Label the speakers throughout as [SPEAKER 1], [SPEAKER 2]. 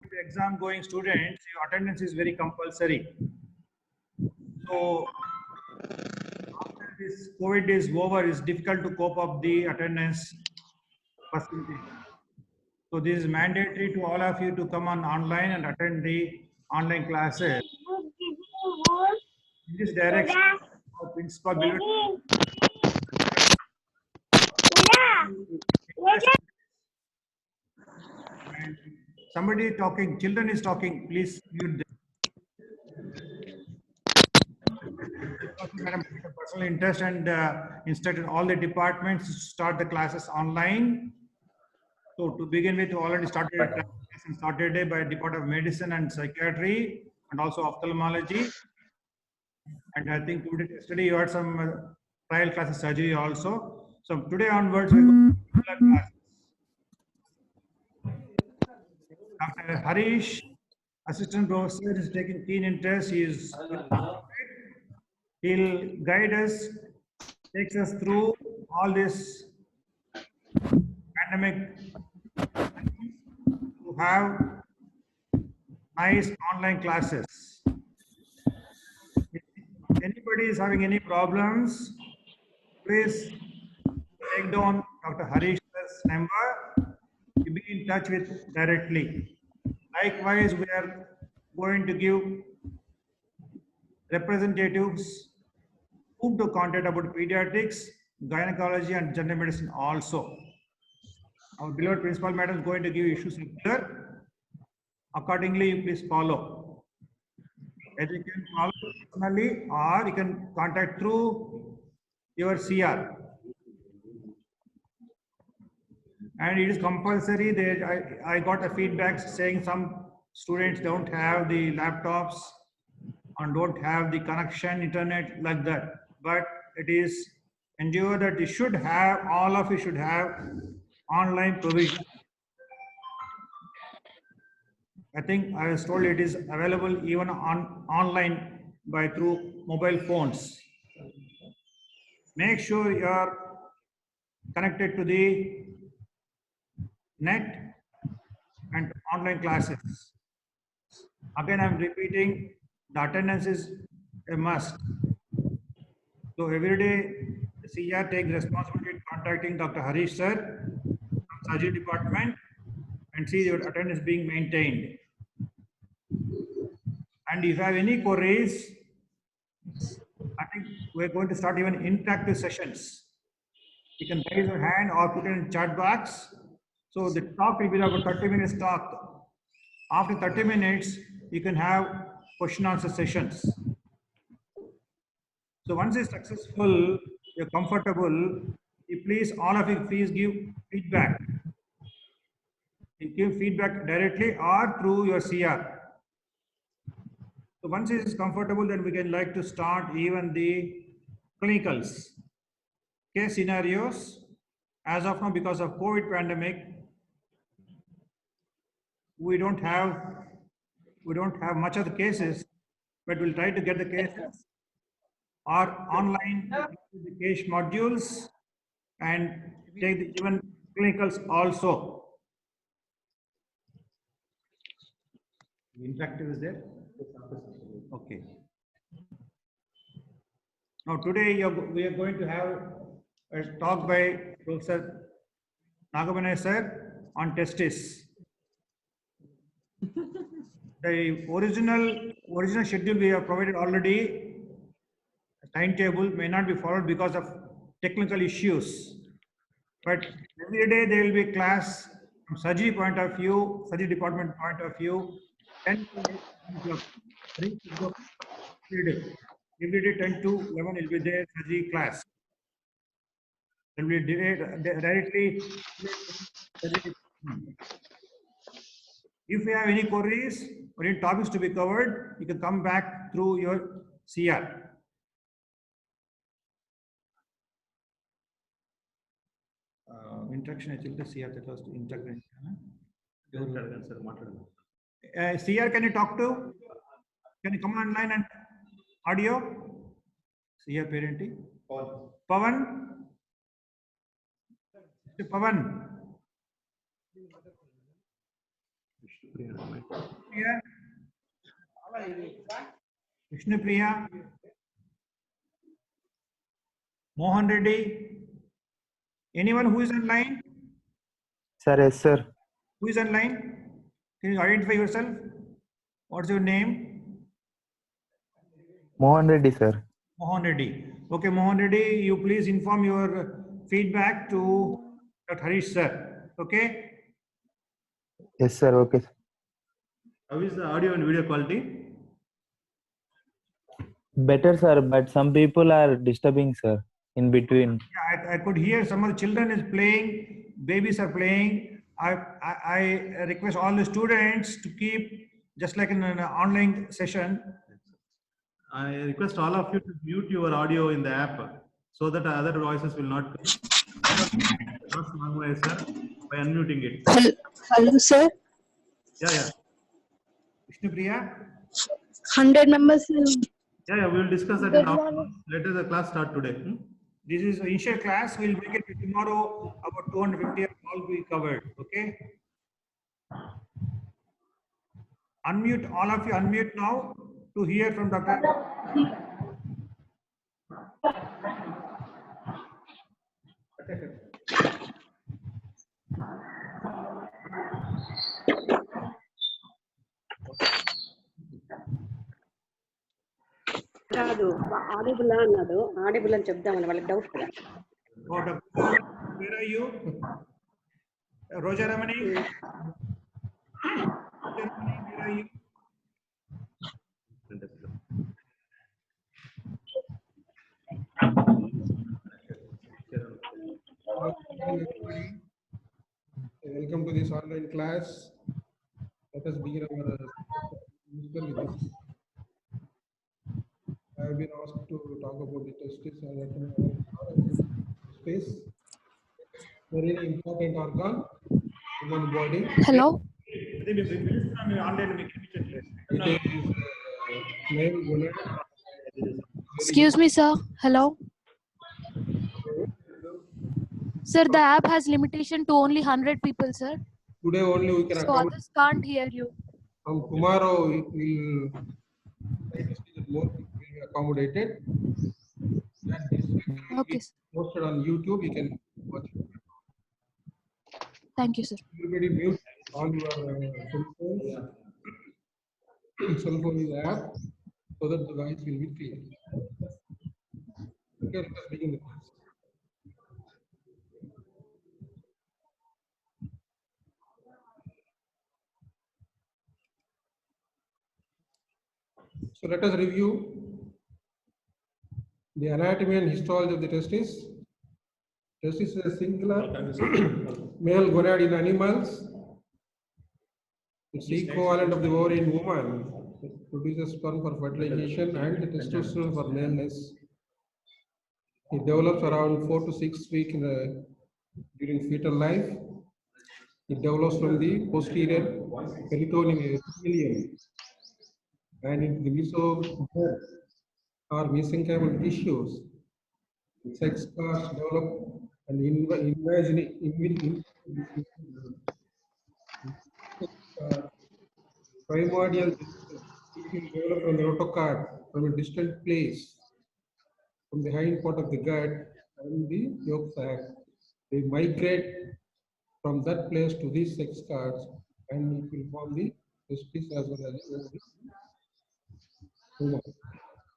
[SPEAKER 1] exam going students, your attendance is very compulsory. So after this COVID is over, it's difficult to cope up the attendance percentage. So this is mandatory to all of you to come on online and attend the online classes. In this direction, our principal will and somebody talking, children is talking, please mute them. Madam, take a personal interest and instructed all the departments to start the classes online. So to begin with, already started a class on Saturday by Department of Medicine and Psychiatry and also Ophthalmology. And I think yesterday you had some trial classes surgery also. So today onwards, we're going to classes. Dr. Harish, assistant professor, is taking keen interest. He'll guide us, takes us through all this pandemic to have nice online classes. If anybody is having any problems, please take down Dr. Harish's number. You be in touch with directly. Likewise, we are going to give representatives whom to contact about pediatrics, gynecology, and general medicine also. Our beloved principal madam is going to give issue circular. Accordingly, you please follow. Either you can follow personally or you can contact through your CR. And it is compulsory. I got a feedback saying some students don't have the laptops and don't have the connection, internet like that. But it is ensured that you should have, all of you should have online provision. I think I was told it is available even on online by through mobile phones. Make sure you are connected to the net and online classes. Again, I'm repeating, the attendance is a must. So every day, the CR takes responsibility in contacting Dr. Harish sir from surgery department and see your attendance being maintained. And if you have any queries, I think we're going to start even interactive sessions. You can raise your hand or put it in chat box. So the talk will be about 30 minutes talk. After 30 minutes, you can have question answer sessions. So once it's successful, you're comfortable, you please, all of you, please give feedback. You give feedback directly or through your CR. So once it is comfortable, then we can like to start even the clinicals. Case scenarios. As of now, because of COVID pandemic, we don't have much of the cases, but we'll try to get the cases or online the case modules and take the even clinicals also. Interactive is there? Okay. Now today we are going to have a talk by Professor Nagabane sir on testis. The original schedule we have provided already. Timetable may not be followed because of technical issues. But every day there will be class from surgery point of view, surgery department point of view, 10 to 11 o'clock. Every day 10 to 11 will be there surgery class. Then we directly. If you have any queries or any topics to be covered, you can come back through your CR. Interaction actually CR interaction. CR, can you talk to? Can you come online and audio? CR parenting. Pavan. Pavan. Priya? Vishnu Priya? Mohan Reddy? Anyone who is online?
[SPEAKER 2] Sir, yes, sir.
[SPEAKER 1] Who is online? Can you identify yourself? What's your name?
[SPEAKER 2] Mohan Reddy, sir.
[SPEAKER 1] Mohan Reddy. Okay, Mohan Reddy, you please inform your feedback to Dr. Harish sir. Okay?
[SPEAKER 2] Yes, sir. Okay.
[SPEAKER 3] How is the audio and video quality?
[SPEAKER 2] Better, sir, but some people are disturbing, sir, in between.
[SPEAKER 1] Yeah, I could hear some of the children is playing, babies are playing. I request all the students to keep just like in an online session.
[SPEAKER 3] I request all of you to mute your audio in the app so that other voices will not cross Mangwai, sir, by unmuting it.
[SPEAKER 4] Hello, sir.
[SPEAKER 3] Yeah.
[SPEAKER 1] Vishnu Priya?
[SPEAKER 4] 100 members.
[SPEAKER 3] Yeah, we will discuss that in
[SPEAKER 4] Good
[SPEAKER 3] afternoon.
[SPEAKER 4] morning.
[SPEAKER 3] Later the class start today.
[SPEAKER 1] This is the initial class. We'll make it tomorrow. About 250 all will be covered. Okay. Unmute, all of you unmute now to hear from Dr.
[SPEAKER 5] కాదు audible అన్నాడు audible అని చెప్దామని వాళ్ళకి doubt కదా
[SPEAKER 1] Oh, Dr. Where are you? Roja Ramani? Roja Ramani, where are you?
[SPEAKER 6] Welcome to this online class. Let us begin our musical with this. I have been asked to talk about the testis and space. Very important organ in the body.
[SPEAKER 4] Hello.
[SPEAKER 1] It is
[SPEAKER 6] Male gonad.
[SPEAKER 4] Excuse me, sir. Hello. Sir, the app has limitation to only 100 people, sir.
[SPEAKER 6] Today only we can
[SPEAKER 4] So
[SPEAKER 6] accommodate.
[SPEAKER 4] others can't hear you.
[SPEAKER 6] From tomorrow we will try to see that more people will be accommodated. And this will
[SPEAKER 4] Okay,
[SPEAKER 6] be
[SPEAKER 4] sir.
[SPEAKER 6] posted on YouTube. You can watch it.
[SPEAKER 4] Thank you, sir.
[SPEAKER 6] Everybody mute all your cell phones. Cell phone is app so that the voice will be clear. Okay, let us begin the class. So let us review the anatomy and histology of the testis. Testis is a singular male gonad in animals. It's equivalent of the ovary in woman. It produces sperm for fertilization and the testosterone for maleness. It develops around 4 to 6 weeks during fetal life. It develops from the posterior peritoneum epithelium and in the meso or mesenchymal tissues. The sex scars develop and primordial develop from the rotocard from a distant place from the hind part of the gut and the yolk sac. They migrate from that place to these sex cards and it will form the testis as well as the ovary.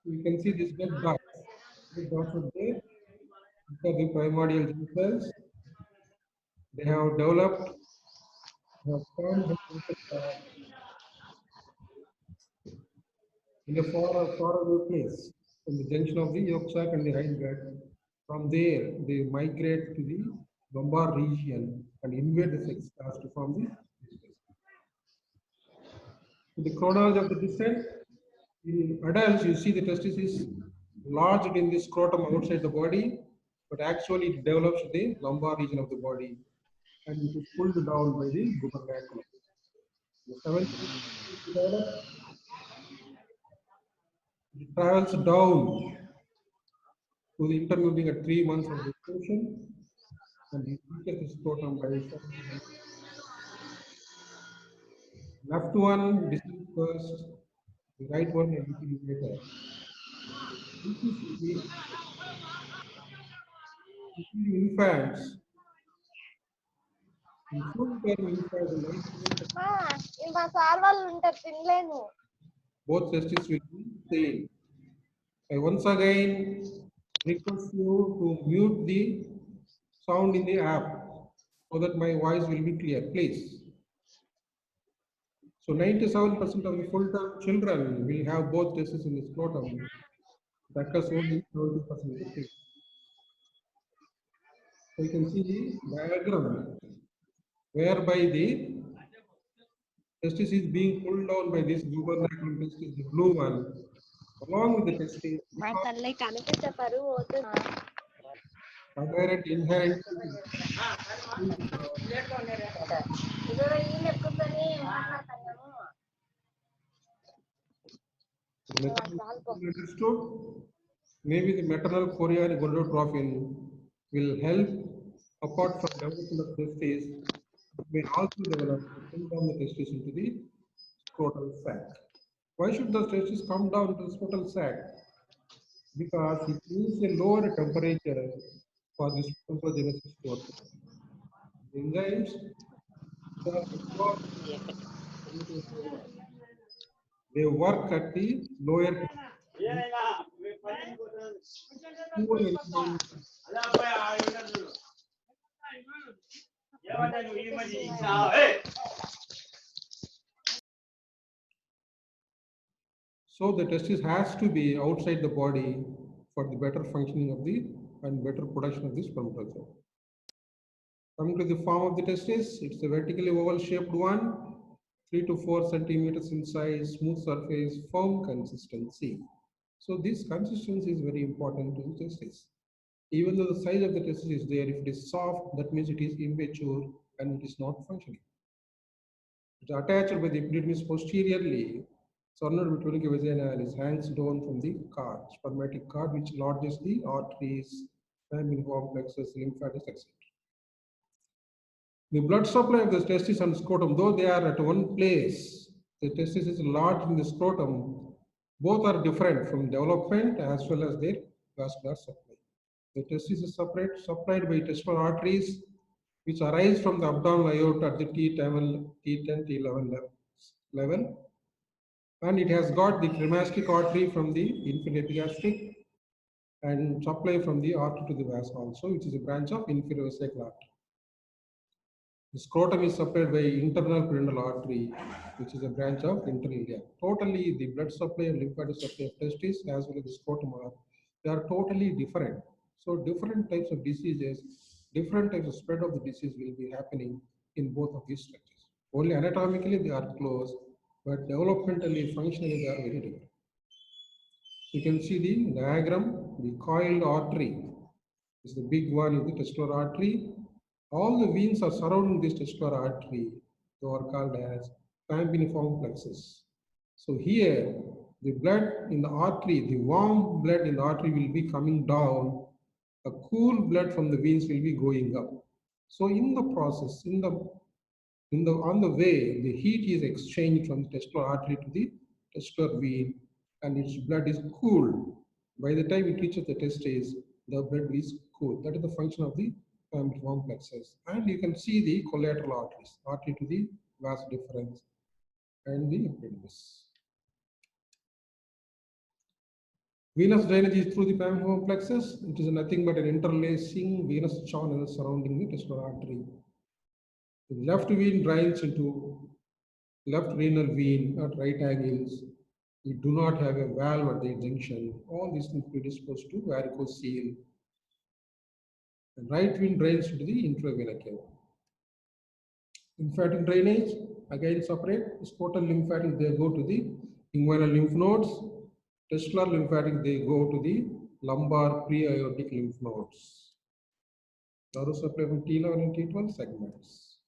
[SPEAKER 6] You can see this red dots. The dots are there. These are the primordial germ cells. They have developed, have formed in a far away place from the junction of the yolk sac and the hind gut. From there, they migrate to the lumbar region and invade the sex stars to form the testis. So the chronology of the descent, in adults, you see the testis is lodged in the scrotum outside the body, but actually it develops the lumbar region of the body and it is pulled down by the gubernaculum. The seventh it travels down to the intermediate at 3 months of gestation and it reaches the scrotum by Left one descends first, the right one a little later. This is the infants. In full term infants,
[SPEAKER 7] మా sir వాళ్ళు ఉంటారు తినలేను.
[SPEAKER 6] both testes will be same. I once again request you to mute the sound in the app so that my voice will be clear, please. So 97% of the full-term children will have both testes in the scrotum. That occurs only 70% of the case. So you can see the diagram whereby the testis is being pulled down by this gubernaculum testis, the blue one, along with the testis.
[SPEAKER 7] మా తల్లి కనిపించే పరువు పోతున్నా.
[SPEAKER 6] Inherent
[SPEAKER 7] ఇదిగో ఈయన ఎక్కుతని మాట్లాడుతున్నాము.
[SPEAKER 6] understood. Maybe the maternal chorionic gonadotrophin will help, apart from development of testes, it may also develop pull down the testis into the scrotal sac. Why should the testis come down to the scrotal sac? Because it needs a lower temperature for this spermatogenesis to occur. The enzymes are absorbed, they work at the lower poor enzymes. So the testis has to be outside the body for the better functioning of the and better production of the spermatozoa. Coming to the form of the testis, it's a vertically oval shaped one, 3 to 4 centimeters in size, smooth surface, firm consistency. So this consistency is very important to the testis. Even though the size of the testis is there, if it is soft, that means it is immature and it is not functioning. It is attached by the epididymis posteriorly. Sternocleidomastoid vaginalis hangs down from the cord, spermatic cord, which lodges the arteries, laminiform plexus, lymphatics, etc. The blood supply of the testis and scrotum, though they are at one place, the testis is lodged in the scrotum. Both are different from development as well as their vascular supply. The testis is supplied by testicular arteries, which arise from the abdominal aorta at the T10, T11 level. And it has got the cremastic artery from the inferior epigastric and supply from the artery to the vas also, which is a branch of inferior vesical artery. The scrotum is supplied by internal pudendal artery, which is a branch of internal iliac. Totally, the blood supply and lymphatic supply of testis as well as the scrotum they are totally different. So different types of diseases, different types of spread of the disease will be happening in both of these structures. Only anatomically they are close, but developmentally, functionally, they are very different. You can see the diagram, the coiled artery is the big one in the testicular artery. All the veins are surrounding this testicular artery. They are called as pampiniform plexus. So here, the blood in the artery, the warm blood in the artery will be coming down. A cool blood from the veins will be going up. So in the process, on the way, the heat is exchanged from the testicular artery to the testicular vein, and its blood is cooled. By the time it reaches the testes, the blood is cool. That is the function of the pampiniform plexus. And you can see the collateral arteries, artery to the vas deferens and the epididymis. Venous drainage is through the pampiniform plexus. It is nothing but an interlacing venous channel surrounding the testicular artery. The left vein drains into left renal vein at right angles. We do not have a valve at the junction. All these things predispose to varicocele. The right vein drains into the intravena cave. Lymphatic drainage, again separate. Scrotal lymphatic, they go to the inguinal lymph nodes. Testicular lymphatic, they go to the lumbar pre-aortic lymph nodes. Narrow supply from T11 and T12 segments.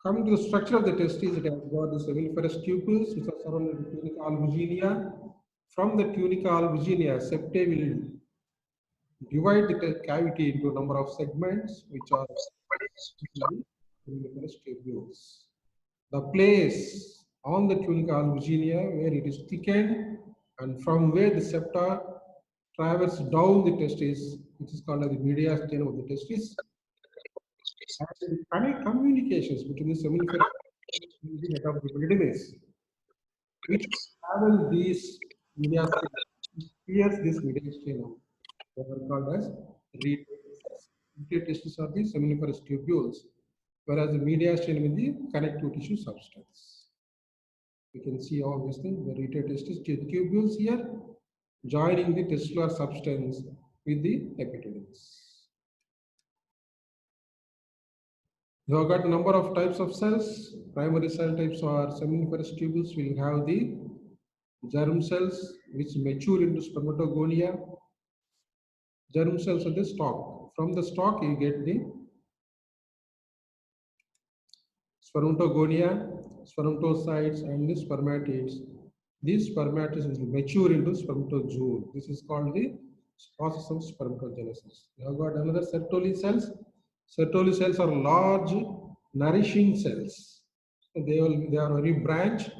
[SPEAKER 6] Coming to the structure of the testis, it has got the seminiferous tubules, which are surrounded with tunica albuginea. From the tunica albuginea, septae will divide the cavity into a number of segments, which are seminiferous tubules. the place on the tunica albuginea where it is thickened and from where the septa travels down the testis, which is called as the mediastinum of the testis. And the connect communications between the seminiferous and the metabolism, which travel these mediastinum, pierce this mediastinum, they are called as reed testis. Reed testis are the seminiferous tubules, whereas the mediastinum is the connective tissue substance. You can see all these things, the reed testis tubules here, joining the testicular substance with the epididymis. You have got a number of types of cells. Primary cell types are seminiferous tubules will have the germ cells which mature into spermatogonia. Germ cells are the stalk. From the stalk you get the spermatogonia, spermatocytes and the spermatids. These spermatids will mature into spermatozoa. This is called the process of spermatogenesis. You have got another Sertoli cells. Sertoli cells are large nourishing cells. So they are very branched.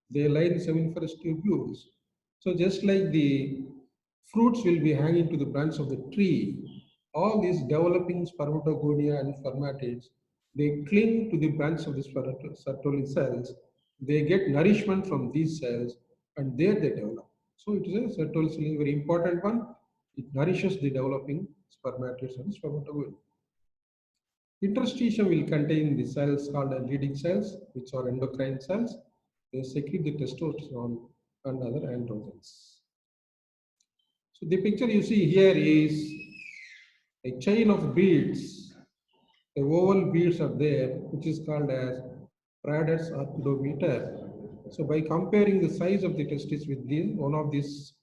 [SPEAKER 6] They lie in seminiferous tubules. So just like the fruits will be hanging to the branch of the tree, all these developing spermatogonia and spermatids, they cling to the branch of the Sertoli cells. They get nourishment from these cells and there they develop. So it is a Sertoli cell is a very important one. It nourishes the developing spermatids and spermatogonia. Interstitium will contain the cells called as leading cells, which are endocrine cells. They secrete the testosterone and other androgens. So the picture you see here is a chain of beads. The oval beads are there, which is called as Prader's archidometer. So by comparing the size of the testis with one of these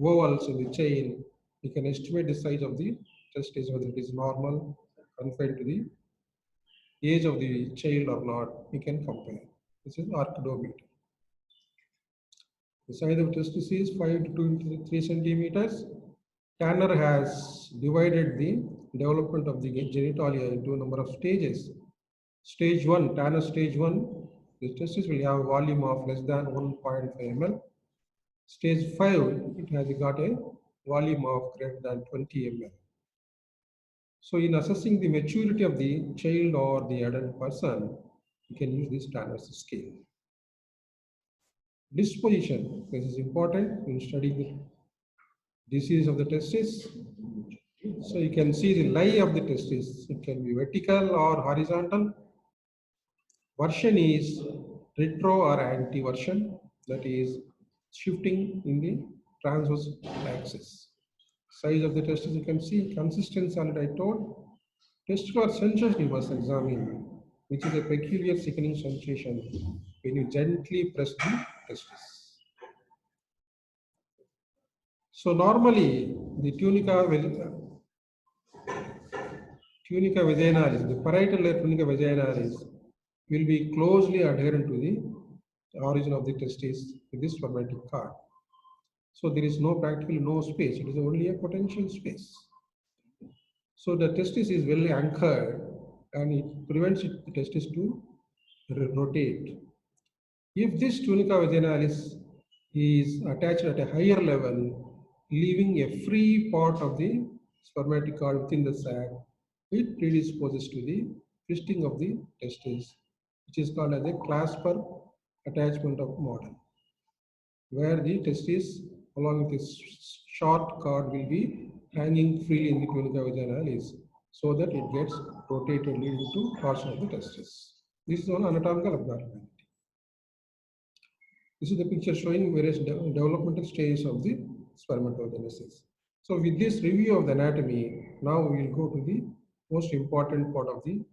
[SPEAKER 6] ovals in the chain, you can estimate the size of the testis, whether it is normal, confined to the age of the child or not, you can compare. This is archidometer. The size of testis is 5 to 3 centimeters. Tanner has divided the development of the genitalia into a number of stages. Stage 1, Tanner stage 1, the testis will have a volume of less than 1.5 ml. Stage 5, it has got a volume of greater than 20 ml. So in assessing the maturity of the child or the adult person, you can use this Tanner's scale. Disposition, this is important in studying the disease of the testis. So you can see the lie of the testis. It can be vertical or horizontal. Version is retro or anti-version, that is shifting in the transverse axis. Size of the testis you can see, consistency already I told. Testicular sensation you must examine, which is a peculiar sickening sensation when you gently press the testis. So normally the tunica vaginalis, the parietal layer tunica vaginalis will be closely adherent to the origin of the testis with this spermatic cord. So there is practically no space, it is only a potential space. So the testis is well anchored and it prevents the testis to rotate. If this tunica vaginalis is attached at a higher level, leaving a free part of the spermatic cord within the sac, it predisposes to the twisting of the testis, which is called as a clasper attachment of model, where the testis along with this short cord will be hanging freely in the tunica vaginalis so that it gets rotated into portion of the testis. This is one anatomical abnormality. This is the picture showing various developmental stages of the spermatogenesis. So with this review of the anatomy, now we will go to the most important part of the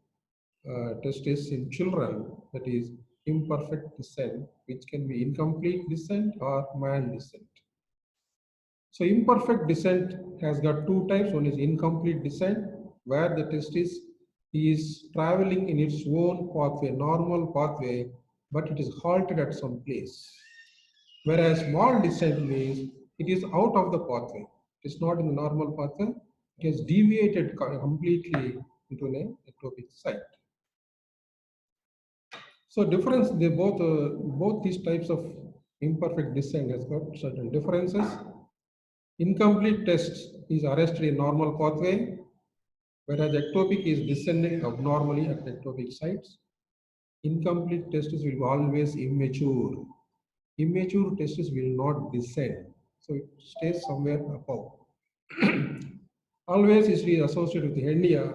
[SPEAKER 6] testis in children, that is imperfect descent, which can be incomplete descent or mild descent. So imperfect descent has got two types. One is incomplete descent, where the testis is traveling in its own pathway, normal pathway, but it is halted at some place. Whereas mild descent means it is out of the pathway. It is not in the normal pathway. It has deviated completely into an ectopic site. So difference, they both these types of imperfect descent has got certain differences. Incomplete test is arrested in normal pathway, whereas ectopic is descending abnormally at ectopic sites. Incomplete testes will be always immature. Immature testes will not descend, so it stays somewhere above. Always is associated with hernia,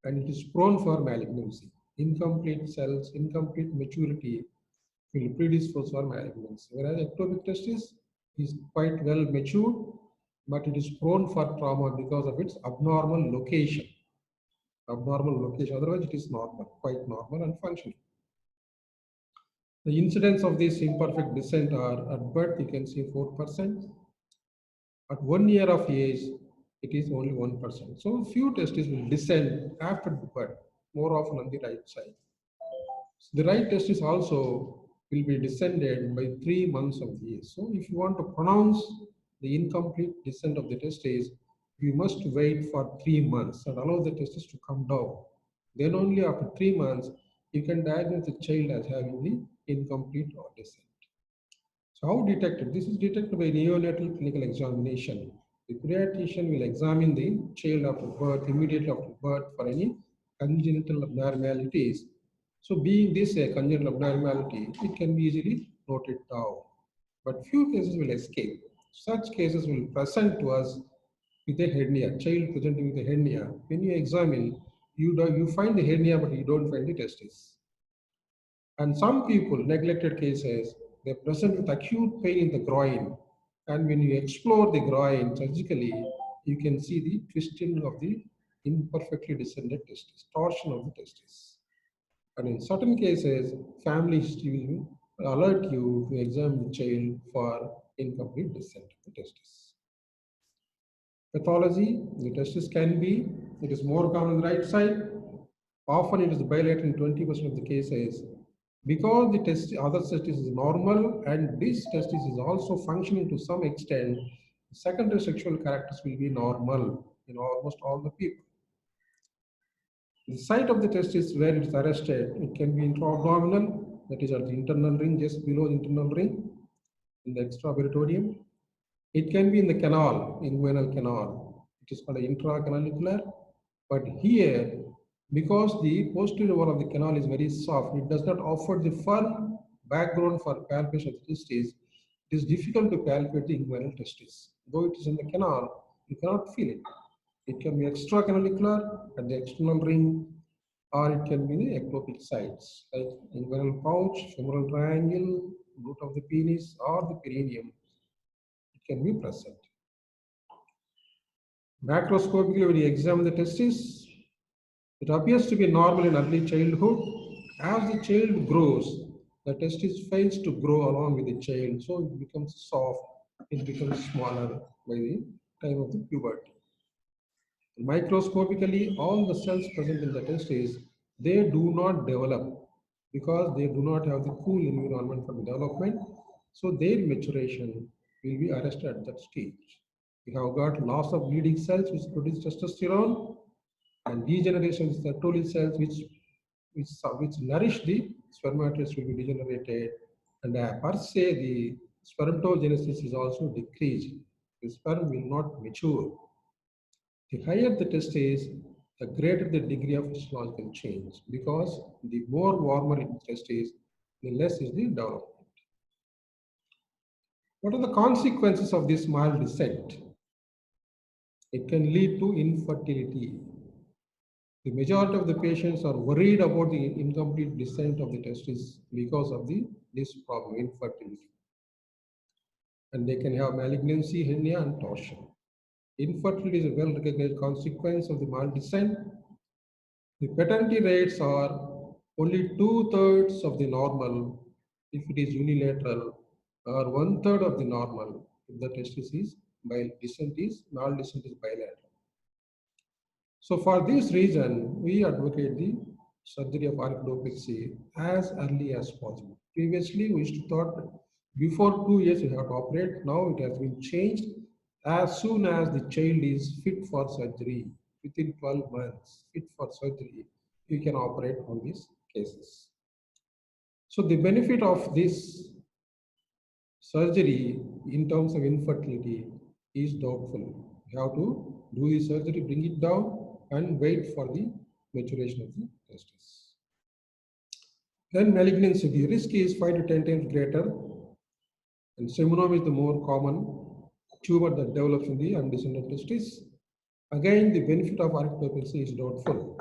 [SPEAKER 6] and it is prone for malignancy. Incomplete cells, incomplete maturity will predispose for malignancy. Whereas ectopic testis is quite well matured, but it is prone for trauma because of its abnormal location. Abnormal location, otherwise it is normal, quite normal and functional. The incidence of this imperfect descent are at birth, you can see 4%. At 1 year of age, it is only 1%. So few testes will descend after birth, more often on the right side. So the right testis also will be descended by 3 months of the age. So if you want to pronounce the incomplete descent of the testes, you must wait for 3 months and allow the testis to come down. Then only after 3 months, you can diagnose the child as having the incomplete or descent. So how detected? This is detected by neonatal clinical examination. The pediatrician will examine the child after birth, immediately after birth, for any congenital abnormalities. So being this a congenital abnormality, it can be easily noted down. But few cases will escape. Such cases will present to us with a hernia, child presenting with a hernia. When you examine, you find the hernia, but you don't find the testis. And some people, neglected cases, they present with acute pain in the groin. And when you explore the groin surgically, you can see the twisting of the imperfectly descended testis, torsion of the testis. And in certain cases, family history will alert you to examine the child for incomplete descent of the testis. Pathology, the testis can be, it is more common on the right side. Often it is bilateral in 20% of the cases. Because the other testis is normal and this testis is also functioning to some extent, secondary sexual characters will be normal in almost all the people. The site of the testis where it is arrested, it can be intra-abdominal, that is at the internal ring, just below the internal ring, in the extraperitoneum. It can be in the canal, inguinal canal. It is called intracanalicular. But here, because the posterior wall of the canal is very soft, it does not offer the firm background for palpation of the testis. It is difficult to palpate the inguinal testis. Though it is in the canal, you cannot feel it. It can be extracanalicular at the external ring, or it can be the ectopic sites, like inguinal pouch, femoral triangle, root of the penis, or the perineum. It can be present. Macroscopically, when you examine the testis, it appears to be normal in early childhood. As the child grows, the testis fails to grow along with the child, so it becomes soft, it becomes smaller by the time of the puberty. Microscopically, all the cells present in the testis, they do not develop because they do not have the cool environment for development, so their maturation will be arrested at that stage. We have got loss of bleeding cells which produce testosterone, and degeneration of Sertoli cells which nourish the spermatocytes will be degenerated, and per se the spermatogenesis is also decreased. The sperm will not mature. The higher the testis, the greater the degree of physiological change, because the more warmer it testis, the less is the development. What are the consequences of this mild descent? It can lead to infertility. The majority of the patients are worried about the incomplete descent of the testis because of this problem, infertility. And they can have malignancy, hernia, and torsion. Infertility is a well-recognized consequence of the mild descent. The paternity rates are only 2/3 of the normal if it is unilateral, or 1/3 of the normal if the testis is mild descent is bilateral. So for this reason, we advocate the surgery of orchidopexy as early as possible. Previously, we used to thought before 2 years you have to operate. Now it has been changed. As soon as the child is fit for surgery, within 12 months, fit for surgery, you can operate on these cases. So the benefit of this surgery in terms of infertility is doubtful. You have to do the surgery, bring it down, and wait for the maturation of the testis. Then malignancy, the risk is 5 to 10 times greater, and seminoma is the more common tumor that develops in the undescended testis. Again, the benefit of arachidopexy is doubtful.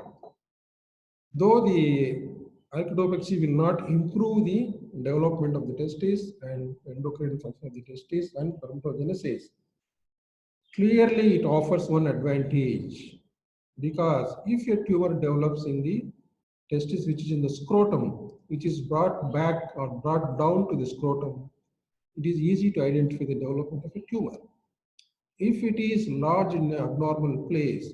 [SPEAKER 6] Though the arachidopexy will not improve the development of the testis and endocrine function of the testis and spermatogenesis, clearly it offers one advantage, because if a tumor develops in the testis which is in the scrotum, which is brought back or brought down to the scrotum, it is easy to identify the development of a tumor. If it is large in an abnormal place,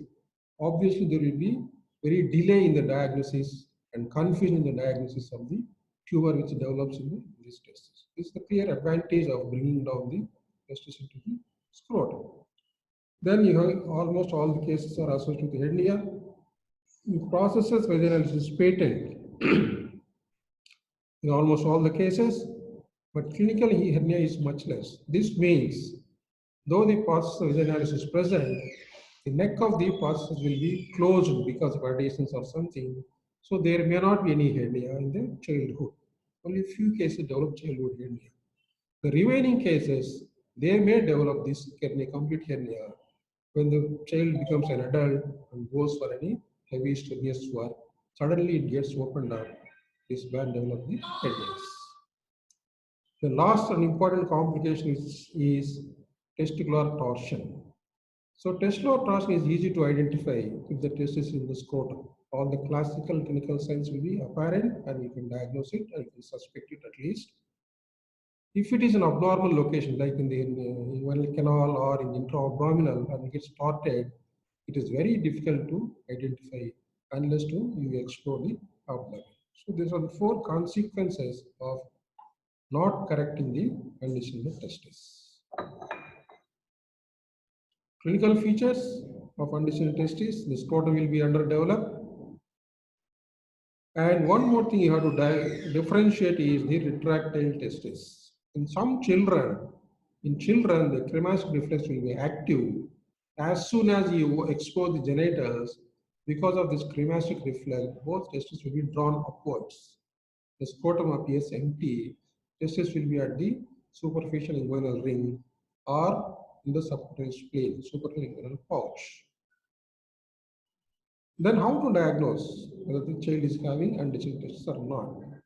[SPEAKER 6] obviously there will be very delay in the diagnosis and confusion in the diagnosis of the tumor which develops in this testis. This is the clear advantage of bringing down the testis into the scrotum. Then you have almost all the cases are associated with hernia. In processes vaginalis is patent in almost all the cases, but clinical hernia is much less. This means though the processus vaginalis is present, the neck of the processus will be closed because of adhesions or something. So there may not be any hernia in the childhood. Only few cases develop childhood hernia. The remaining cases, they may develop this hernia, complete hernia, when the child becomes an adult and goes for any heavy strenuous work. Suddenly it gets opened up. This man develops the hernias. The last and important complication is testicular torsion. So testicular torsion is easy to identify if the testis is in the scrotum. All the classical clinical signs will be apparent and you can diagnose it and you can suspect it at least. If it is an abnormal location like in the inguinal canal or in intra-abdominal and it gets torted, it is very difficult to identify unless you explore the abdomen. So these are the 4 consequences of not correcting the condition of the testis. Clinical features of undescended testis: the scrotum will be underdeveloped. And one more thing you have to differentiate is the retractile testis. In some children, the cremasteric reflex will be active as soon as you expose the genitals. Because of this cremasteric reflex, both testes will be drawn upwards. The scrotum appears empty. Testis will be at the superficial inguinal ring or in the subcutaneous plane, superficial inguinal pouch. Then how to diagnose whether the child is having undescended testis or not?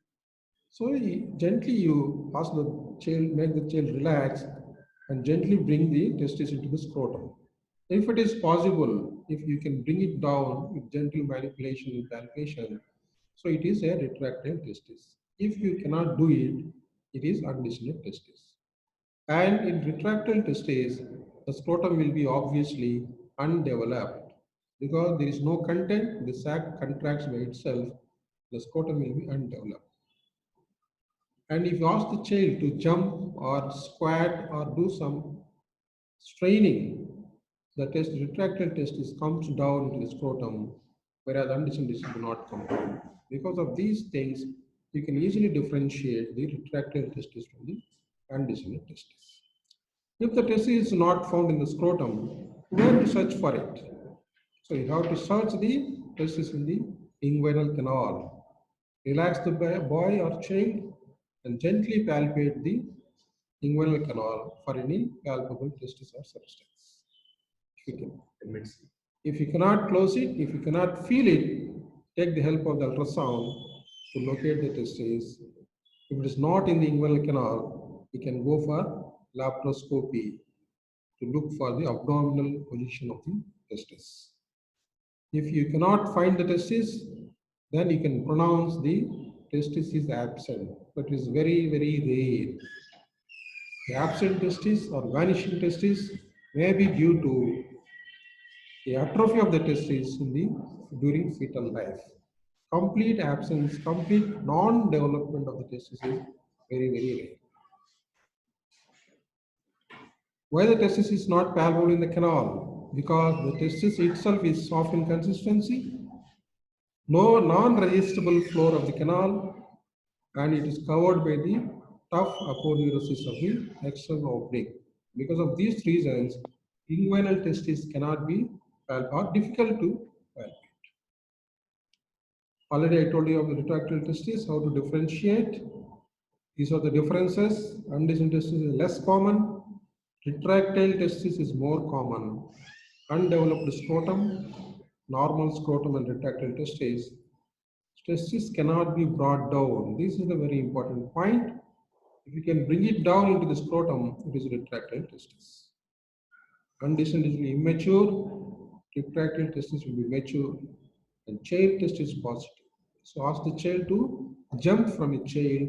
[SPEAKER 6] So gently you ask the child, make the child relax and gently bring the testis into the scrotum. If it is possible, if you can bring it down with gentle manipulation and palpation, so it is a retractile testis. If you cannot do it, it is undescended testis. And in retractile testis, the scrotum will be obviously undeveloped because there is no content, the sac contracts by itself, the scrotum will be undeveloped. And if you ask the child to jump or squat or do some straining, the retractile testis comes down into the scrotum, whereas undescended testis do not come down. Because of these things, you can easily differentiate the retractile testis from the undescended testis. If the testis is not found in the scrotum, where to search for it? So you have to search the testis in the inguinal canal. Relax the boy or child and gently palpate the inguinal canal for any palpable testis or substance. If you cannot close it, if you cannot feel it, take the help of the ultrasound to locate the testis. If it is not in the inguinal canal, you can go for laparoscopy to look for the abdominal position of the testis. If you cannot find the testis, then you can pronounce the testis is absent, but it is very, very rare. The absent testis or vanishing testis may be due to the atrophy of the testis during fetal life. Complete absence, complete non-development of the testis is very, very rare. Why the testis is not palpable in the canal? Because the testis itself is soft in consistency, no non-resistible floor of the canal, and it is covered by the tough aponeurosis of the external oblique. Because of these reasons, inguinal testis cannot be or difficult to palpate. Already I told you of the retractile testis, how to differentiate. These are the differences. Undescended testis is less common. Retractile testis is more common. Undeveloped scrotum, normal scrotum and retractile testis. Testis cannot be brought down. This is the very important point. If you can bring it down into the scrotum, it is retractile testis. Undescended will be immature, retractile testis will be mature, and child testis positive. So ask the child to jump from a chair,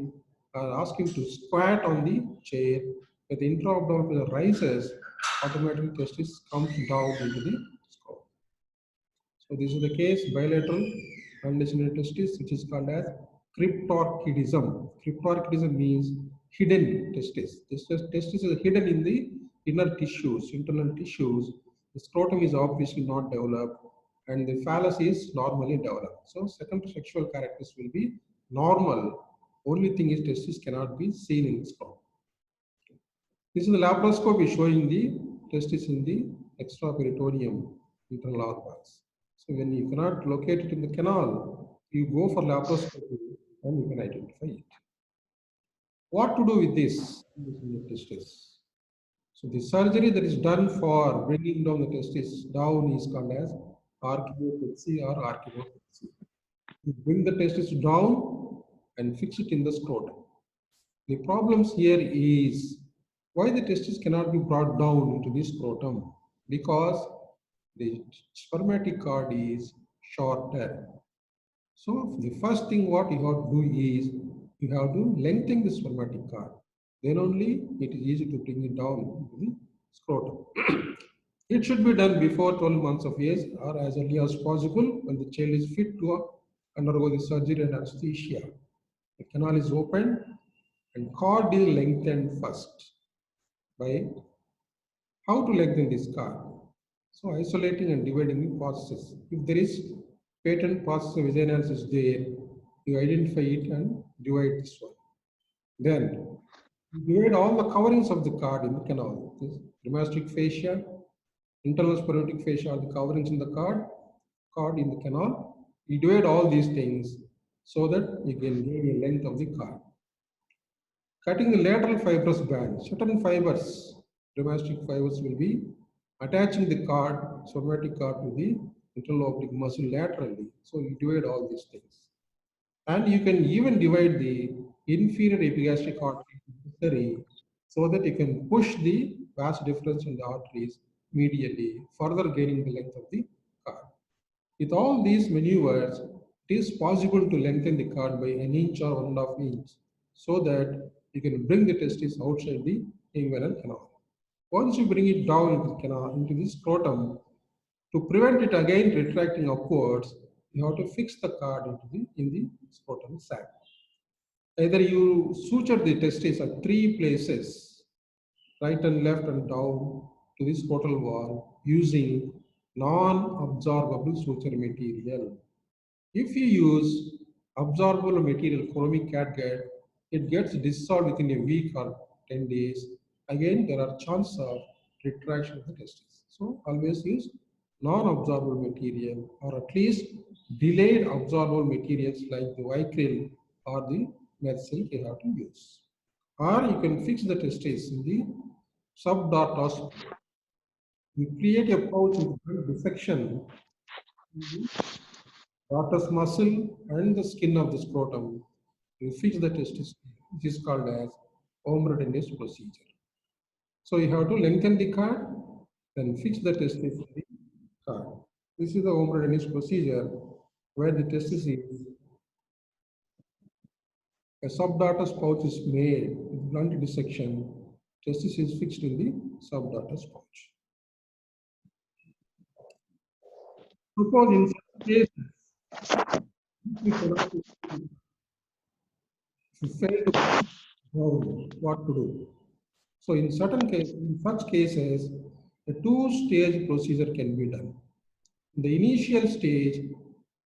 [SPEAKER 6] or ask him to squat on the chair. When the intra-abdominal pressure rises, automatically testis comes down into the scrotum. So this is the case, bilateral undescended testis, which is called as cryptorchidism. Cryptorchidism means hidden testis. Testis is hidden in the inner tissues, internal tissues. The scrotum is obviously not developed, and the phallus is normally developed. So second sexual characteristics will be normal. Only thing is testis cannot be seen in the scrotum. This is the laparoscopy showing the testis in the extraperitoneum, internal organs. So when you cannot locate it in the canal, you go for laparoscopy and you can identify it. What to do with this testis? So the surgery that is done for bringing down the testis down is called as archivopexy or archivopexy. You bring the testis down and fix it in the scrotum. The problems here is why the testis cannot be brought down into the scrotum, because the spermatic cord is shorter. So the first thing what you have to do is you have to lengthen the spermatic cord. Then only it is easy to bring it down into the scrotum. It should be done before 12 months of age or as early as possible when the child is fit to undergo the surgery and anesthesia. The canal is opened and cord is lengthened first. By how to lengthen this cord? So isolating and dividing the processes. If there is patent process of vaginal is there, you identify it and divide this one. Then you divide all the coverings of the cord in the canal. This rheumatic fascia, internal spermatic fascia are the coverings in the cord in the canal. You divide all these things so that you can gain a length of the cord. Cutting the lateral fibrous band, certain fibers, rheumatic fibers will be attaching the cord, spermatic cord to the internal oblique muscle laterally. So you divide all these things. And you can even divide the inferior epigastric artery so that you can push the vas deferens in the arteries medially, further gaining the length of the cord. With all these maneuvers, it is possible to lengthen the cord by an inch or 1.5 inch so that you can bring the testis outside the inguinal canal. Once you bring it down into the canal, into the scrotum, to prevent it again retracting upwards, you have to fix the cord in the scrotum sac. Either you suture the testis at 3 places, right and left and down to the scrotal wall using non-absorbable suture material. If you use absorbable material, chromic catgut, it gets dissolved within a week or 10 days. Again, there are chances of retraction of the testis. So always use non-absorbable material or at least delayed absorbable materials like the Vicryl or the Medsilk you have to use. Or you can fix the testis in the subdartos. You create a pouch with dissection in the dartos muscle and the skin of the scrotum. You fix the testis, which is called as Omrodennis procedure. So you have to lengthen the cord, then fix the testis in the cord. This is the Omrodennis procedure where the testis is a subdartos pouch is made with blunt dissection. Testis is fixed in the subdartos pouch. Suppose in some cases, if you fail to know what to do. So in certain cases, in such cases, a 2-stage procedure can be done. In the initial stage,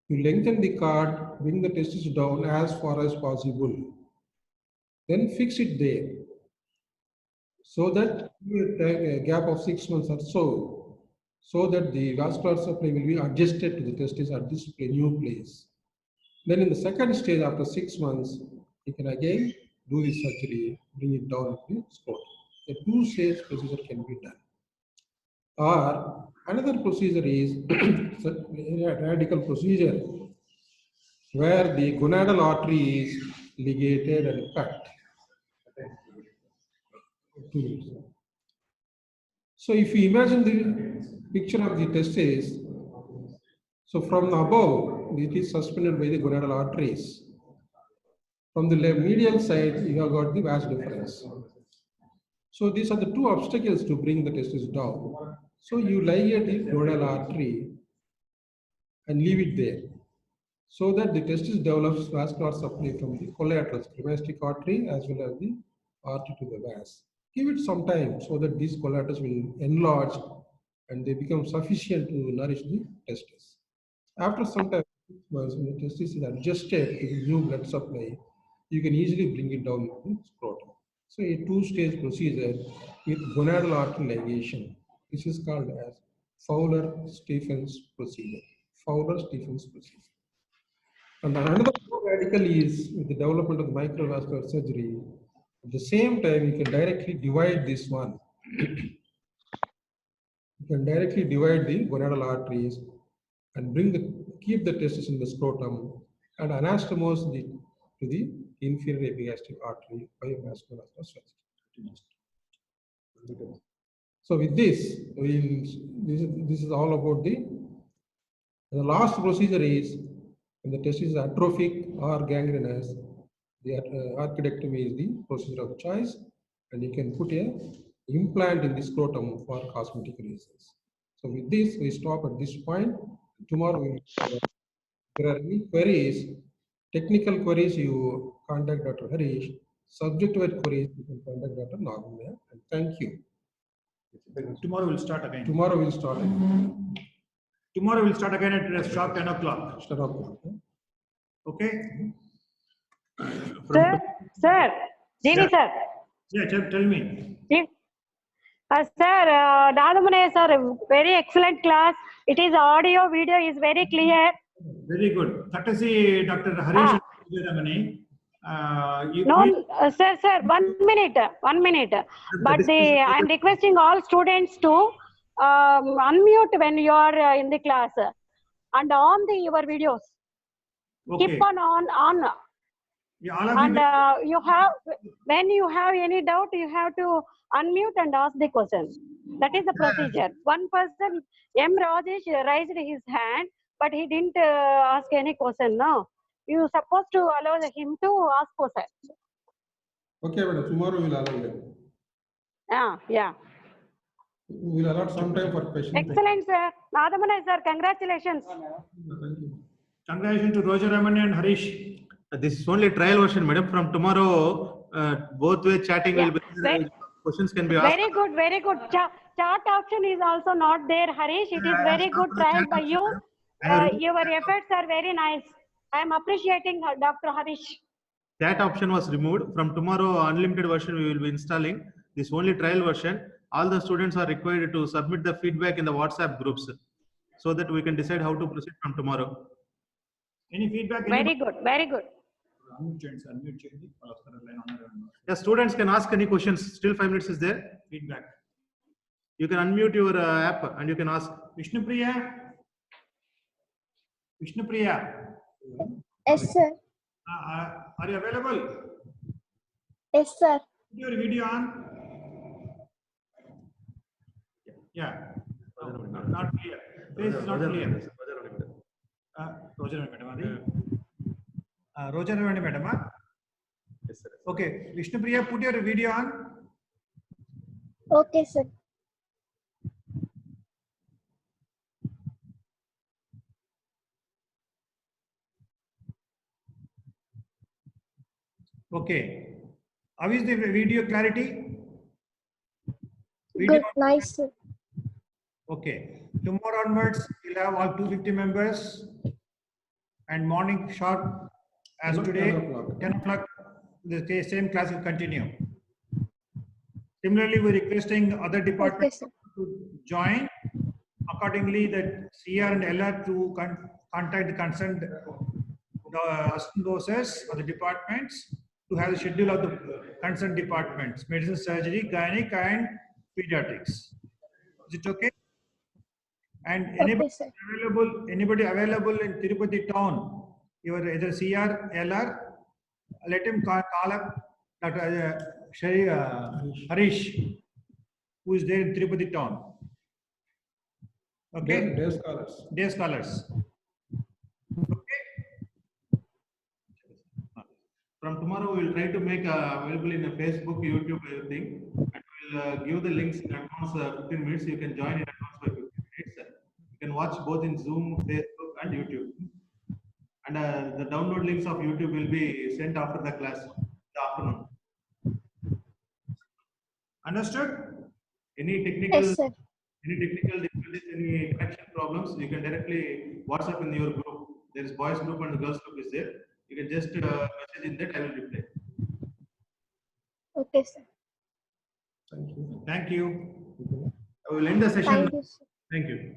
[SPEAKER 6] you lengthen the cord, bring the testis down as far as possible. then fix it there. So that you take a gap of 6 months or so that the vascular supply will be adjusted to the testis at this new place. Then in the second stage, after 6 months, you can again do the surgery, bring it down to the scrotum. A 2-stage procedure can be done. Or another procedure is a radical procedure where the gonadal artery is ligated and cut. So if you imagine the picture of the testis, so from above, it is suspended by the gonadal arteries. From the medial side, you have got the vas deferens. So these are the two obstacles to bring the testis down. So you ligate the gonadal artery and leave it there, so that the testis develops vascular supply from the collaterals, cremasteric artery as well as the artery to the vas. Give it some time so that these collaterals will enlarge and they become sufficient to nourish the testis. After some time, once the testis is adjusted to the new blood supply, you can easily bring it down to the scrotum. So a 2-stage procedure with gonadal artery ligation. This is called as Fowler-Stephens procedure. Fowler-Stephens procedure. And another radical is with the development of the microvascular surgery. At the same time, you can directly divide this one. You can directly divide the gonadal arteries and keep the testis in the scrotum and anastomose to the inferior epigastric artery by vascular surgery. So with this, this is all about the last procedure is when the testis is atrophic or gangrenous, the archidectomy is the procedure of choice, and you can put a implant in the scrotum for cosmetic reasons. So with this, we stop at this point. Tomorrow, if there are any queries, technical queries, you contact Dr. Harish. Subject-wise queries, you can contact Dr. Nagumya. And thank you.
[SPEAKER 1] Tomorrow we'll start again.
[SPEAKER 6] Tomorrow we'll start again.
[SPEAKER 1] Tomorrow we'll start again at sharp 10 o'clock.
[SPEAKER 6] Start off.
[SPEAKER 1] Okay?
[SPEAKER 5] Sir, Jini sir.
[SPEAKER 1] Yeah, tell me.
[SPEAKER 5] Sir, Nadamane sir, very excellent class. It is audio, video is very clear.
[SPEAKER 1] Very good. Courtesy, Dr. Harish Ramani.
[SPEAKER 5] Sir, 1 minute. But I'm requesting all students to unmute when you are in the class and on your videos.
[SPEAKER 1] Okay.
[SPEAKER 5] Keep on.
[SPEAKER 1] Yeah, all of
[SPEAKER 5] And you have, when you have any doubt, you have to unmute and ask the question. That is the procedure. One person, M. Rajesh, raised his hand, but he didn't ask any question. No, you supposed to allow him to ask question.
[SPEAKER 6] Okay, madam. Tomorrow we'll allow them.
[SPEAKER 5] Yeah.
[SPEAKER 6] We'll allot some time for questions.
[SPEAKER 5] Excellent, sir. Nadamane sir, congratulations.
[SPEAKER 6] Thank you.
[SPEAKER 1] Congratulations to Roger Ramani and Harish.
[SPEAKER 3] This is only trial version, madam. From tomorrow, both way chatting will be there. Questions can be asked.
[SPEAKER 5] Very good. Chat option is also not there, Harish. It is very good trial by you. Your efforts are very nice. I am appreciating Dr. Harish.
[SPEAKER 3] That option was removed. From tomorrow, unlimited version we will be installing. This is only trial version. All the students are required to submit the feedback in the WhatsApp groups so that we can decide how to proceed from tomorrow.
[SPEAKER 1] Any feedback?
[SPEAKER 5] Very good.
[SPEAKER 1] Unmute.
[SPEAKER 3] Yeah, students can ask any questions. Still 5 minutes is there.
[SPEAKER 1] Feedback.
[SPEAKER 3] You can unmute your app and you can ask.
[SPEAKER 1] Vishnupriya.
[SPEAKER 7] Yes, sir.
[SPEAKER 1] Are you available?
[SPEAKER 7] Yes, sir.
[SPEAKER 1] Put your video on. Yeah. Not clear. Face is not clear. Roger Ramani, madam. Roger Ramani, madam.
[SPEAKER 3] Yes, sir.
[SPEAKER 1] Okay. Vishnupriya, put your video on.
[SPEAKER 7] Okay, sir.
[SPEAKER 1] Okay. How is the video clarity?
[SPEAKER 7] Good, nice, sir.
[SPEAKER 1] Okay. Tomorrow onwards, we'll have all 250 members and morning sharp as
[SPEAKER 6] 10
[SPEAKER 1] today,
[SPEAKER 6] o'clock.
[SPEAKER 1] 10 o'clock. the same class will continue. Similarly, we're requesting other departments
[SPEAKER 7] sir.
[SPEAKER 1] to join. Accordingly, the CR and LR to contact the concerned assistant professors or the departments to have the schedule of the concerned departments, medicine, surgery, gynec, and pediatrics. Is it okay? And
[SPEAKER 7] Okay, sir.
[SPEAKER 1] anybody available in Tirupati town, your either CR, LR, let him call up Dr. Harish, who is there in Tirupati town. Okay?
[SPEAKER 6] Day scholars.
[SPEAKER 1] Day scholars.
[SPEAKER 3] From tomorrow, we will try to make available in a Facebook, YouTube, everything. And we'll give the links in advance 15 minutes. You can join in advance by 15 minutes. You can watch both in Zoom, Facebook, and YouTube. And the download links of YouTube will be sent after the class in the afternoon.
[SPEAKER 1] Understood?
[SPEAKER 3] Any technical,
[SPEAKER 7] Yes, sir.
[SPEAKER 3] difficulties, any connection problems, you can directly WhatsApp in your group. There is boys group and girls group is there. You can just message in that. I will reply.
[SPEAKER 7] Okay, sir.
[SPEAKER 6] Thank you.
[SPEAKER 1] Thank you.
[SPEAKER 3] I will end the session.
[SPEAKER 7] Thank you, sir.
[SPEAKER 3] Thank you.